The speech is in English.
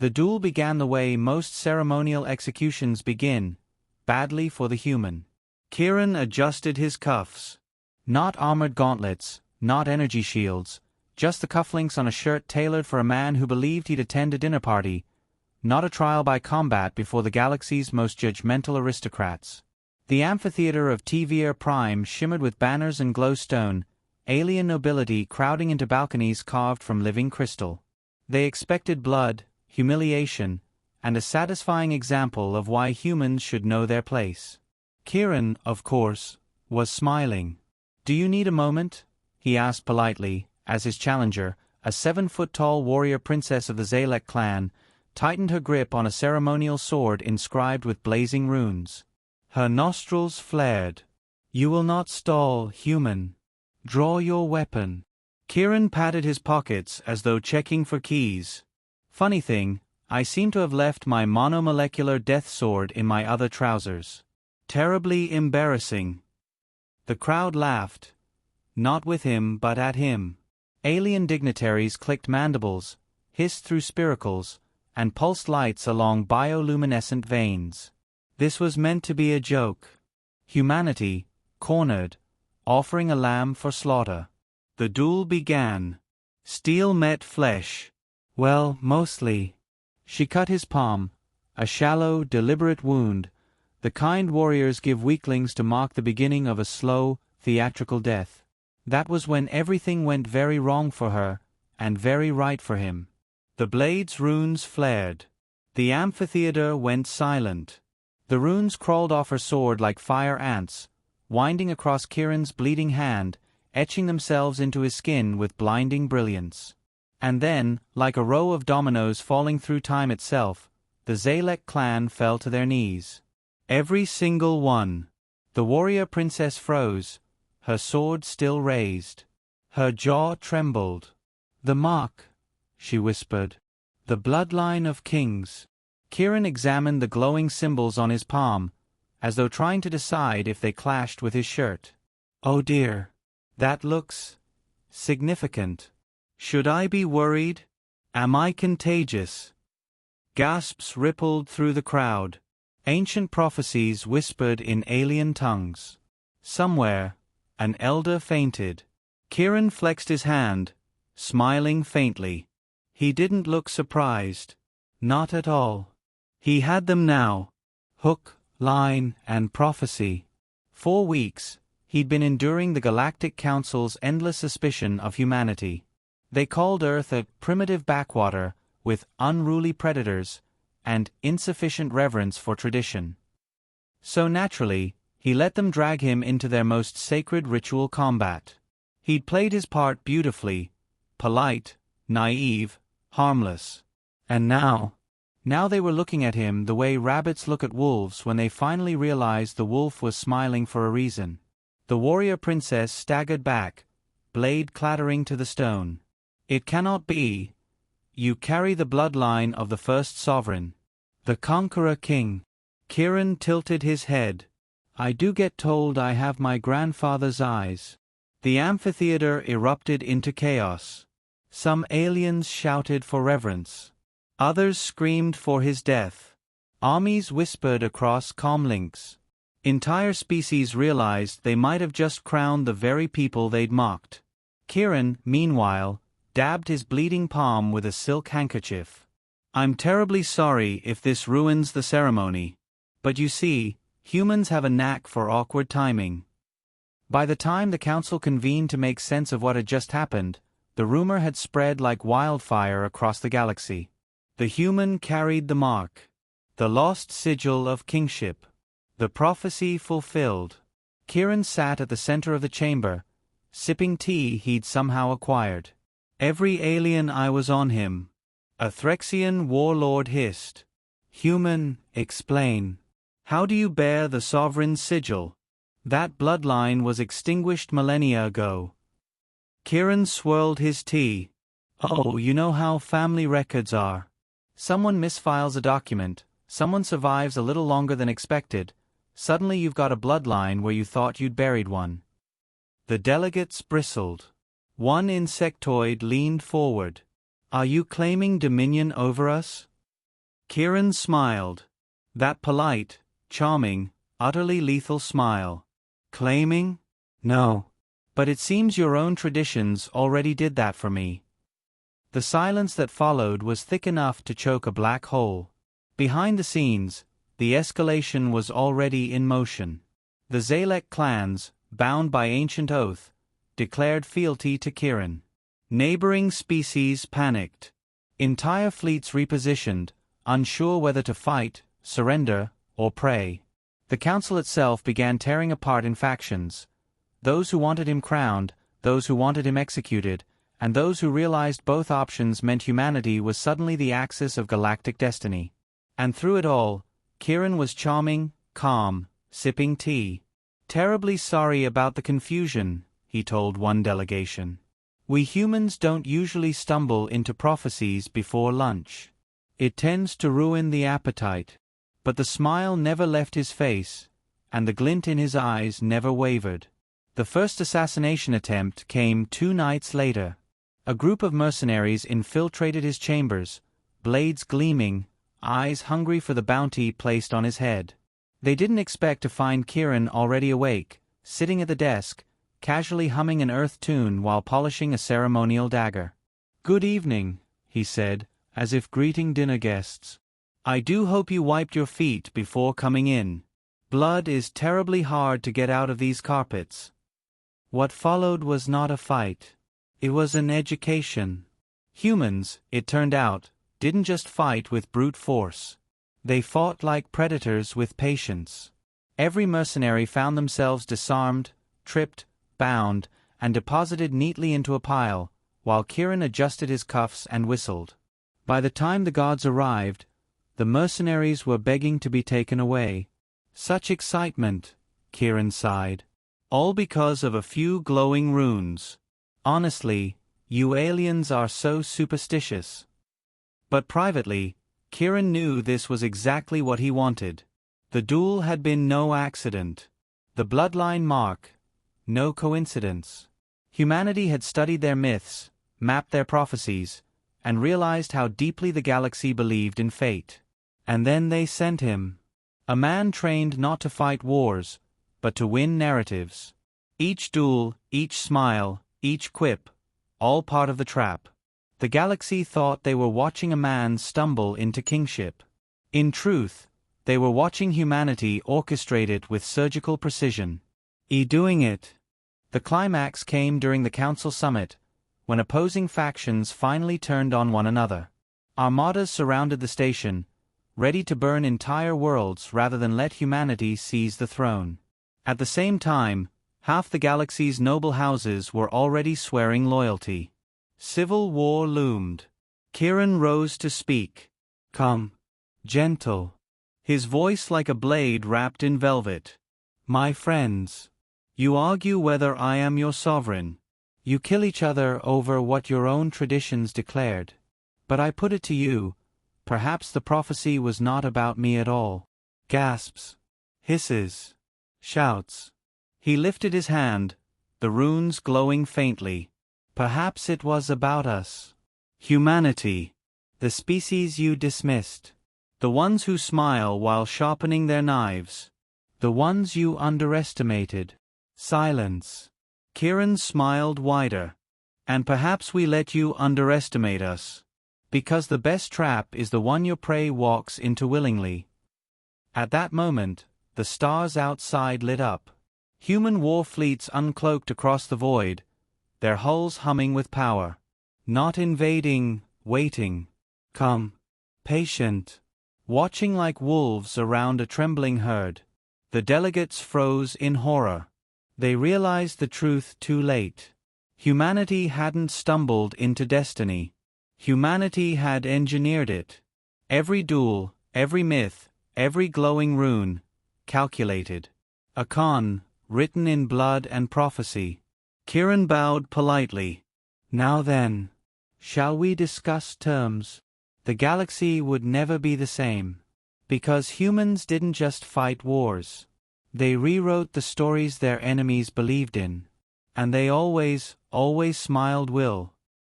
The duel began the way most ceremonial executions begin, badly for the human. Kieran adjusted his cuffs. Not armored gauntlets, not energy shields, just the cufflinks on a shirt tailored for a man who believed he'd attend a dinner party, not a trial by combat before the galaxy's most judgmental aristocrats. The amphitheater of Tevier Prime shimmered with banners and glowstone, alien nobility crowding into balconies carved from living crystal. They expected blood, humiliation, and a satisfying example of why humans should know their place. Kieran, of course, was smiling. "Do you need a moment?" he asked politely, as his challenger, a 7-foot-tall warrior princess of the Zalek clan, tightened her grip on a ceremonial sword inscribed with blazing runes. Her nostrils flared. "You will not stall, human. Draw your weapon." Kieran patted his pockets as though checking for keys. "Funny thing, I seem to have left my monomolecular death sword in my other trousers. Terribly embarrassing." The crowd laughed. Not with him but at him. Alien dignitaries clicked mandibles, hissed through spiracles, and pulsed lights along bioluminescent veins. This was meant to be a joke. Humanity, cornered, offering a lamb for slaughter. The duel began. Steel met flesh. Well, mostly. She cut his palm, a shallow, deliberate wound, the kind warriors give weaklings to mark the beginning of a slow, theatrical death. That was when everything went very wrong for her, and very right for him. The blade's runes flared. The amphitheater went silent. The runes crawled off her sword like fire ants, winding across Kieran's bleeding hand, etching themselves into his skin with blinding brilliance. And then, like a row of dominoes falling through time itself, the Zalek clan fell to their knees. Every single one. The warrior princess froze, her sword still raised. Her jaw trembled. "The mark," she whispered. "The bloodline of kings." Kieran examined the glowing symbols on his palm, as though trying to decide if they clashed with his shirt. "Oh dear. That looks significant. Should I be worried? Am I contagious?" Gasps rippled through the crowd. Ancient prophecies whispered in alien tongues. Somewhere, an elder fainted. Kieran flexed his hand, smiling faintly. He didn't look surprised. Not at all. He had them now. Hook, line, and prophecy. 4 weeks, he'd been enduring the Galactic Council's endless suspicion of humanity. They called Earth a primitive backwater, with unruly predators, and insufficient reverence for tradition. So naturally, he let them drag him into their most sacred ritual combat. He'd played his part beautifully, polite, naive, harmless. And now they were looking at him the way rabbits look at wolves when they finally realized the wolf was smiling for a reason. The warrior princess staggered back, blade clattering to the stone. "It cannot be. You carry the bloodline of the first sovereign, the conqueror king." Kieran tilted his head. "I do get told I have my grandfather's eyes." The amphitheater erupted into chaos. Some aliens shouted for reverence. Others screamed for his death. Armies whispered across comlinks. Entire species realized they might have just crowned the very people they'd mocked. Kieran, meanwhile, dabbed his bleeding palm with a silk handkerchief. "I'm terribly sorry if this ruins the ceremony. But you see, humans have a knack for awkward timing." By the time the council convened to make sense of what had just happened, the rumor had spread like wildfire across the galaxy. The human carried the mark. The lost sigil of kingship. The prophecy fulfilled. Kieran sat at the center of the chamber, sipping tea he'd somehow acquired. "Every alien eye was on him," a Threxian warlord hissed. "Human, explain. How do you bear the sovereign's sigil? That bloodline was extinguished millennia ago." Kieran swirled his tea. "Oh, you know how family records are. Someone misfiles a document, someone survives a little longer than expected, suddenly you've got a bloodline where you thought you'd buried one." The delegates bristled. One insectoid leaned forward. "Are you claiming dominion over us?" Kieran smiled. That polite, charming, utterly lethal smile. Claiming? No. But it seems your own traditions already did that for me. The silence that followed was thick enough to choke a black hole. Behind the scenes, the escalation was already in motion. The Zalek clans, bound by ancient oath, declared fealty to Kieran. Neighboring species panicked. Entire fleets repositioned, unsure whether to fight, surrender, or pray. The council itself began tearing apart in factions. Those who wanted him crowned, those who wanted him executed, and those who realized both options meant humanity was suddenly the axis of galactic destiny. And through it all, Kieran was charming, calm, sipping tea. Terribly sorry about the confusion, he told one delegation. We humans don't usually stumble into prophecies before lunch. It tends to ruin the appetite. But the smile never left his face, and the glint in his eyes never wavered. The first assassination attempt came 2 nights later. A group of mercenaries infiltrated his chambers, blades gleaming, eyes hungry for the bounty placed on his head. They didn't expect to find Kieran already awake, sitting at the desk, casually humming an earth tune while polishing a ceremonial dagger. "Good evening," he said, as if greeting dinner guests. "I do hope you wiped your feet before coming in. Blood is terribly hard to get out of these carpets." What followed was not a fight. It was an education. Humans, it turned out, didn't just fight with brute force. They fought like predators with patience. Every mercenary found themselves disarmed, tripped, bound, and deposited neatly into a pile, while Kieran adjusted his cuffs and whistled. By the time the gods arrived, the mercenaries were begging to be taken away. Such excitement, Kieran sighed. All because of a few glowing runes. Honestly, you aliens are so superstitious. But privately, Kieran knew this was exactly what he wanted. The duel had been no accident. The bloodline mark, no coincidence. Humanity had studied their myths, mapped their prophecies, and realized how deeply the galaxy believed in fate. And then they sent him. A man trained not to fight wars, but to win narratives. Each duel, each smile, each quip, all part of the trap. The galaxy thought they were watching a man stumble into kingship. In truth, they were watching humanity orchestrate it with surgical precision. Doing it. The climax came during the council summit, when opposing factions finally turned on one another. Armadas surrounded the station, ready to burn entire worlds rather than let humanity seize the throne. At the same time, half the galaxy's noble houses were already swearing loyalty. Civil war loomed. Kieran rose to speak. Calm. Gentle. His voice like a blade wrapped in velvet. My friends. You argue whether I am your sovereign. You kill each other over what your own traditions declared. But I put it to you, perhaps the prophecy was not about me at all. Gasps. Hisses. Shouts. He lifted his hand, the runes glowing faintly. Perhaps it was about us. Humanity. The species you dismissed. The ones who smile while sharpening their knives. The ones you underestimated. Silence. Kieran smiled wider. And perhaps we let you underestimate us. Because the best trap is the one your prey walks into willingly. At that moment, the stars outside lit up. Human war fleets uncloaked across the void, their hulls humming with power. Not invading, waiting. Come. Patient. Watching like wolves around a trembling herd. The delegates froze in horror. They realized the truth too late. Humanity hadn't stumbled into destiny. Humanity had engineered it. Every duel, every myth, every glowing rune, calculated. A con, written in blood and prophecy. Kieran bowed politely. Now then, shall we discuss terms? The galaxy would never be the same. Because humans didn't just fight wars. They rewrote the stories their enemies believed in. And they always smiled will.